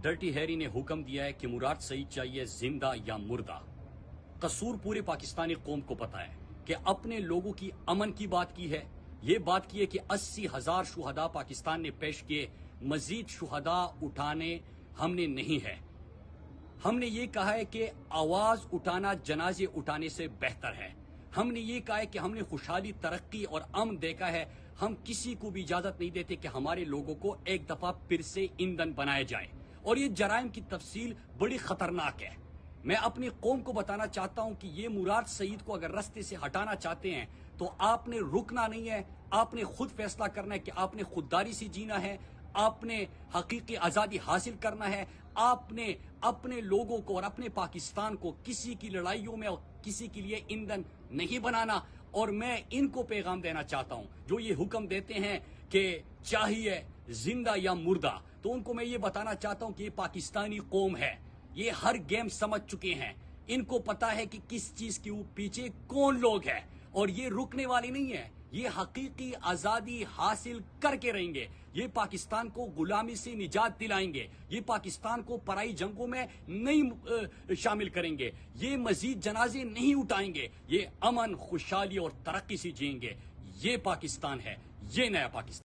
Dirty Harry نے حکم دیا ہے کہ مراد سعید چاہیے زندہ یا مردہ۔ قصور پورے پاکستانی قوم کو پتا ہے کہ اپنے لوگوں کی امن کی بات کی ہے، یہ بات کی ہے کہ 80,000 شہداء پاکستان نے پیش کیے، مزید شہداء اٹھانے ہم نے نہیں ہے۔ ہم نے یہ کہا ہے کہ آواز اٹھانا جنازے اٹھانے سے بہتر ہے۔ ہم نے یہ کہا ہے کہ ہم نے خوشحالی، ترقی اور امن دیکھا ہے، ہم کسی کو بھی اجازت نہیں دیتے کہ ہمارے لوگوں کو ایک دفعہ پھر سے ایندھن بنایا جائے، اور یہ جرائم کی تفصیل بڑی خطرناک ہے۔ میں اپنی قوم کو بتانا چاہتا ہوں کہ یہ مراد سعید کو اگر رستے سے ہٹانا چاہتے ہیں تو آپ نے رکنا نہیں ہے، آپ نے خود فیصلہ کرنا ہے کہ آپ نے خودداری سے جینا ہے، آپ نے حقیقی آزادی حاصل کرنا ہے، آپ نے اپنے لوگوں کو اور اپنے پاکستان کو کسی کی لڑائیوں میں اور کسی کے لیے ایندھن نہیں بنانا۔ اور میں ان کو پیغام دینا چاہتا ہوں جو یہ حکم دیتے ہیں کہ چاہیے زندہ یا مردہ، تو ان کو میں یہ بتانا چاہتا ہوں کہ یہ پاکستانی قوم ہے، یہ ہر گیم سمجھ چکے ہیں، ان کو پتا ہے کہ کس چیز کے پیچھے کون لوگ ہیں، اور یہ رکنے والے نہیں ہیں، یہ حقیقی آزادی حاصل کر کے رہیں گے، یہ پاکستان کو غلامی سے نجات دلائیں گے، یہ پاکستان کو پرائی جنگوں میں نہیں شامل کریں گے، یہ مزید جنازے نہیں اٹھائیں گے، یہ امن، خوشحالی اور ترقی سے جئیں گے۔ یہ پاکستان ہے، یہ نیا پاکستان۔